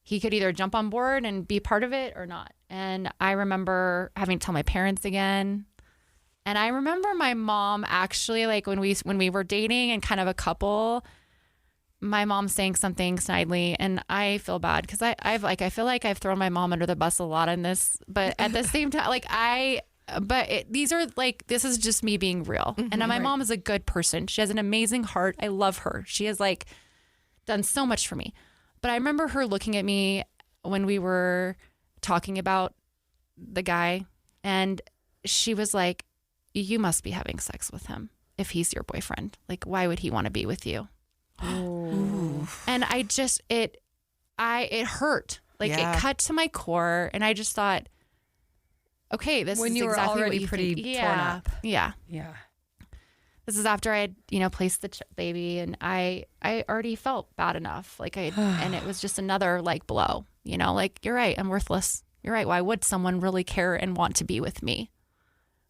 he could either jump on board and be part of it or not. And I remember having to tell my parents again. And I remember my mom actually, like when we were dating and kind of a couple, my mom saying something snidely, and I feel bad because I feel like I've thrown my mom under the bus a lot in this, but at the same time, this is just me being real. Mm-hmm, and my mom is a good person. She has an amazing heart. I love her. She has like done so much for me. But I remember her looking at me when we were talking about the guy, and she was like, you must be having sex with him if he's your boyfriend. Like, why would he want to be with you? Oh. And I just, it hurt. Like, it cut to my core. And I just thought, okay, this when is you were exactly already what you pretty think. torn up. Yeah. Yeah. This is after I had, placed the baby, and I already felt bad enough. Like and it was just another like blow, like, you're right. I'm worthless. You're right. Why would someone really care and want to be with me?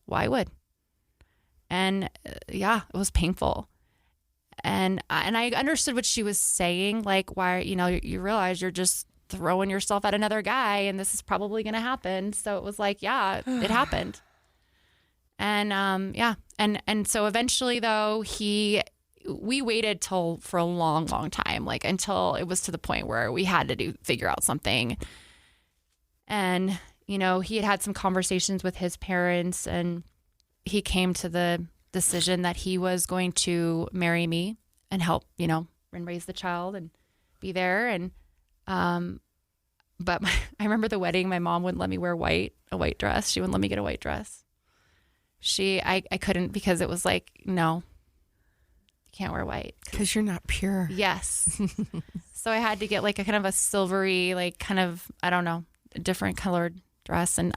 Why would? And it was painful. And I understood what she was saying. Like, why, you realize you're just throwing yourself at another guy and this is probably going to happen. So it was like, it happened. And, And so eventually though, we waited for a long, long time, like until it was to the point where we had to figure out something. And, he had some conversations with his parents, and he came to the decision that he was going to marry me and help, and raise the child and be there. And, but I remember the wedding, my mom wouldn't let me wear a white dress. She wouldn't let me get a white dress. I couldn't, because it was like, no, you can't wear white. Because you're not pure. Yes. So I had to get like a kind of a silvery, like kind of, I don't know, a different colored dress. And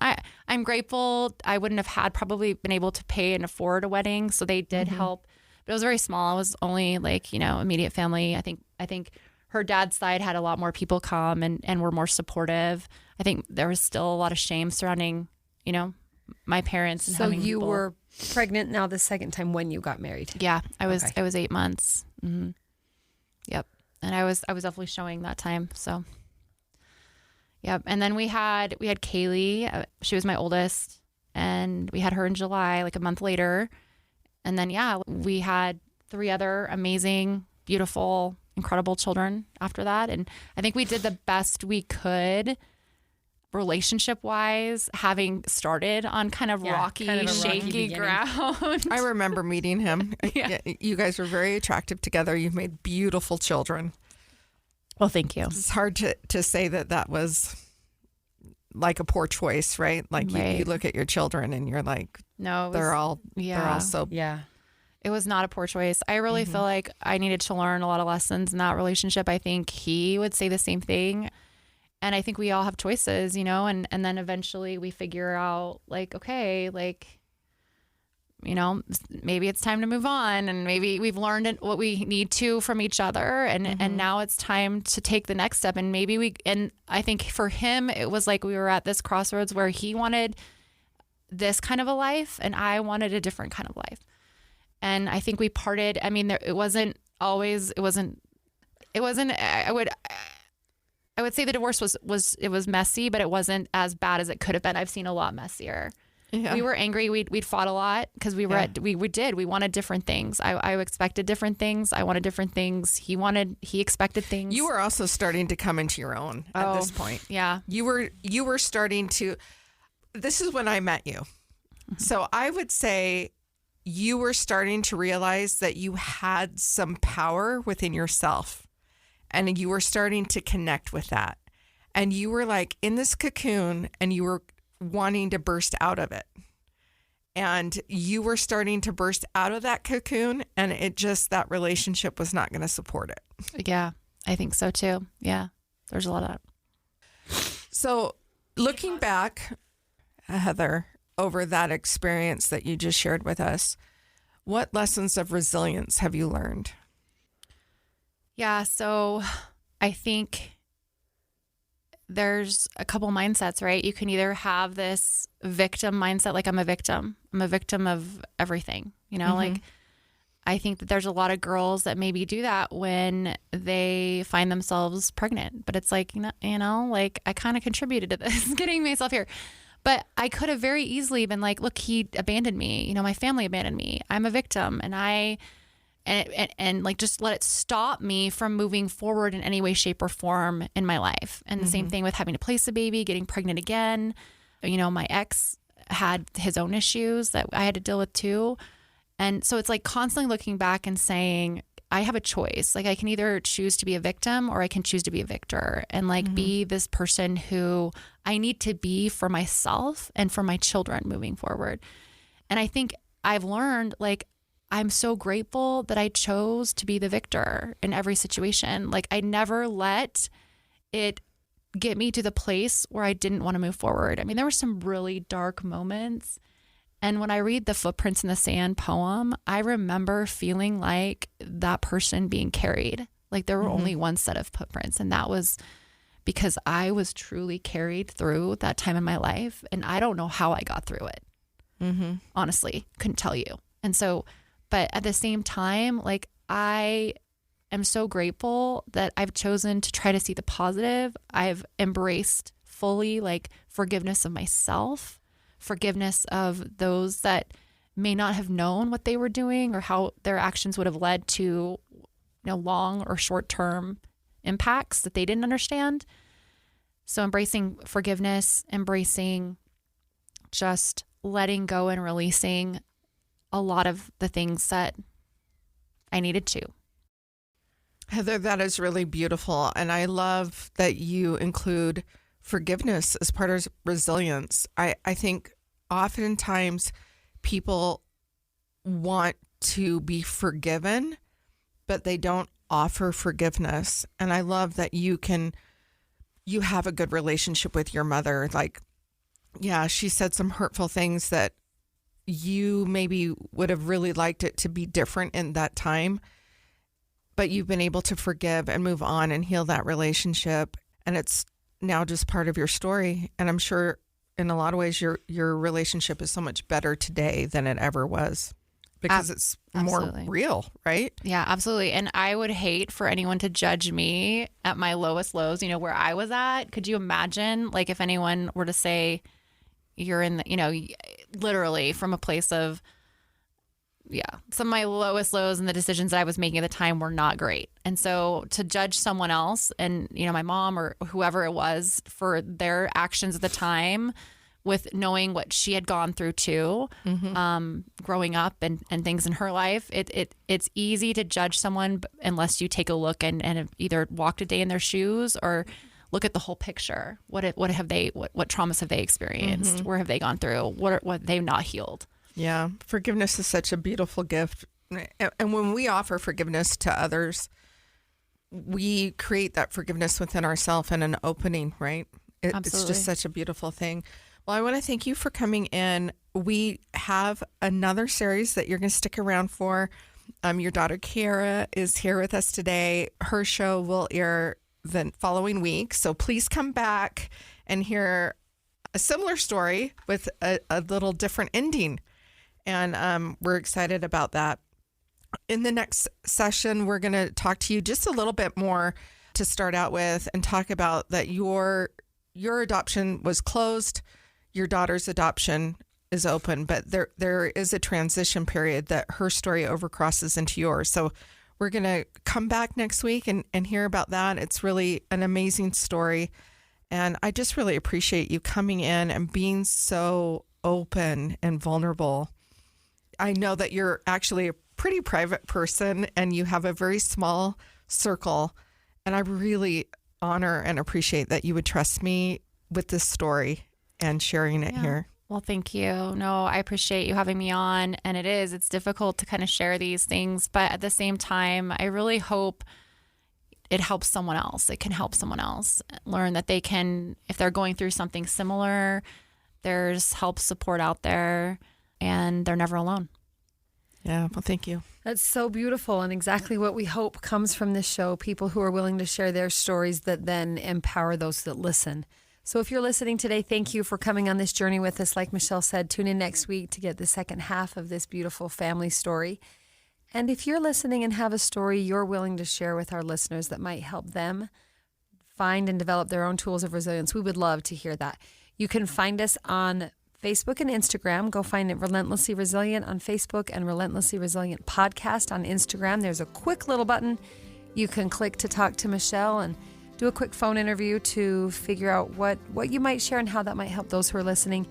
I'm grateful. I wouldn't have probably been able to pay and afford a wedding. So they did help, but it was very small. It was only like, immediate family. I think her dad's side had a lot more people come and were more supportive. I think there was still a lot of shame surrounding, my parents. And so you were pregnant now the second time when you got married? Yeah, I was 8 months. Mm-hmm. Yep. And I was definitely showing that time. So yep. And then we had Kaylee. She was my oldest, and we had her in July, like a month later. And then we had 3 other amazing, beautiful incredible children after that. And I think we did the best we could relationship wise, having started on kind of rocky, shaky ground. I remember meeting him. Yeah. You guys were very attractive together. You've made beautiful children. Well, thank you. It's hard to say that was like a poor choice, right? Like you look at your children and you're like, no, they're all so. Yeah. It was not a poor choice. I really feel like I needed to learn a lot of lessons in that relationship. I think he would say the same thing. And I think we all have choices, and then eventually we figure out like, okay, like, maybe it's time to move on, and maybe we've learned what we need to from each other. And now it's time to take the next step. And and I think for him, it was like we were at this crossroads where he wanted this kind of a life and I wanted a different kind of life. And I think we parted. I mean, it wasn't, I would say the divorce was messy, but it wasn't as bad as it could have been. I've seen a lot messier. Yeah. We were angry. We'd fought a lot because we wanted different things. I expected different things. I wanted different things. He expected things. You were also starting to come into your own at this point. Yeah. You were starting to, this is when I met you. So I would say you were starting to realize that you had some power within yourself. And you were starting to connect with that. And you were like in this cocoon and you were wanting to burst out of it. And you were starting to burst out of that cocoon, and that relationship was not going to support it. Yeah, I think so too. Yeah, there's a lot of that. So looking back, Heather, over that experience that you just shared with us, what lessons of resilience have you learned? Yeah, so I think there's a couple mindsets, right? You can either have this victim mindset, like I'm a victim of everything, like I think that there's a lot of girls that maybe do that when they find themselves pregnant, but it's like, like I kind of contributed to this, getting myself here. But I could have very easily been like, look, he abandoned me, my family abandoned me. I'm a victim, and like just let it stop me from moving forward in any way, shape, or form in my life. And the same thing with having to place a baby, getting pregnant again. My ex had his own issues that I had to deal with too. And so it's like constantly looking back and saying, I have a choice. Like I can either choose to be a victim or I can choose to be a victor and like be this person who I need to be for myself and for my children moving forward. And I think I've learned, like, I'm so grateful that I chose to be the victor in every situation. Like I never let it get me to the place where I didn't want to move forward. I mean, there were some really dark moments. And when I read the Footprints in the Sand poem, I remember feeling like that person being carried. Like there were only one set of footprints. And that was because I was truly carried through that time in my life. And I don't know how I got through it. Honestly, couldn't tell you. And so, but at the same time, like I am so grateful that I've chosen to try to see the positive. I've embraced fully like forgiveness of myself, forgiveness of those that may not have known what they were doing or how their actions would have led to, long or short-term impacts that they didn't understand. So embracing forgiveness, embracing just letting go and releasing a lot of the things that I needed to. Heather, that is really beautiful. And I love that you include forgiveness as part of resilience. I think oftentimes people want to be forgiven, but they don't offer forgiveness. And I love that you have a good relationship with your mother. Like, yeah, she said some hurtful things that you maybe would have really liked it to be different in that time, but you've been able to forgive and move on and heal that relationship. And it's now just part of your story. And I'm sure in a lot of ways, your relationship is so much better today than it ever was because it's more real, right? Yeah, absolutely. And I would hate for anyone to judge me at my lowest lows, where I was at. Could you imagine, like, if anyone were to say you're in the, literally from a place of some of my lowest lows and the decisions that I was making at the time were not great. And so to judge someone else and, my mom or whoever it was for their actions at the time, with knowing what she had gone through too, growing up and things in her life, it's easy to judge someone unless you take a look and have either walked a day in their shoes or look at the whole picture. What traumas have they experienced? Where have they gone through? What they've not healed? Yeah. Forgiveness is such a beautiful gift. And when we offer forgiveness to others, we create that forgiveness within ourselves and an opening, right? It's just such a beautiful thing. Well, I want to thank you for coming in. We have another series that you're going to stick around for. Your daughter, Kara, is here with us today. Her show will air the following week. So please come back and hear a similar story with a little different ending. And we're excited about that. In the next session, we're going to talk to you just a little bit more to start out with and talk about that your adoption was closed. Your daughter's adoption is open, but there is a transition period that her story overcrosses into yours. So we're going to come back next week and hear about that. It's really an amazing story. And I just really appreciate you coming in and being so open and vulnerable. I know that you're actually a pretty private person and you have a very small circle. And I really honor and appreciate that you would trust me with this story and sharing it here. Well, thank you. No, I appreciate you having me on. And it's difficult to kind of share these things, but at the same time, I really hope it helps someone else. It can help someone else learn that they can, if they're going through something similar, there's help, support out there, and they're never alone. Yeah. Well, thank you. That's so beautiful, and exactly what we hope comes from this show, people who are willing to share their stories that then empower those that listen. So if you're listening today, thank you for coming on this journey with us. Like Michelle said, tune in next week to get the second half of this beautiful family story. And if you're listening and have a story you're willing to share with our listeners that might help them find and develop their own tools of resilience, we would love to hear that. You can find us on Facebook and Instagram. Go find it Relentlessly Resilient on Facebook and Relentlessly Resilient Podcast on Instagram. There's a quick little button you can click to talk to Michelle and do a quick phone interview to figure out what you might share and how that might help those who are listening.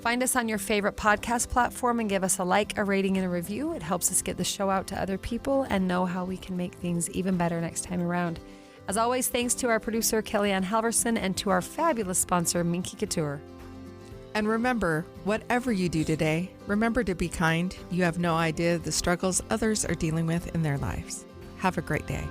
Find us on your favorite podcast platform and give us a like, a rating, and a review. It helps us get the show out to other people and know how we can make things even better next time around. As always, thanks to our producer, Kellyanne Halverson, and to our fabulous sponsor, Minky Couture. And remember, whatever you do today, remember to be kind. You have no idea the struggles others are dealing with in their lives. Have a great day.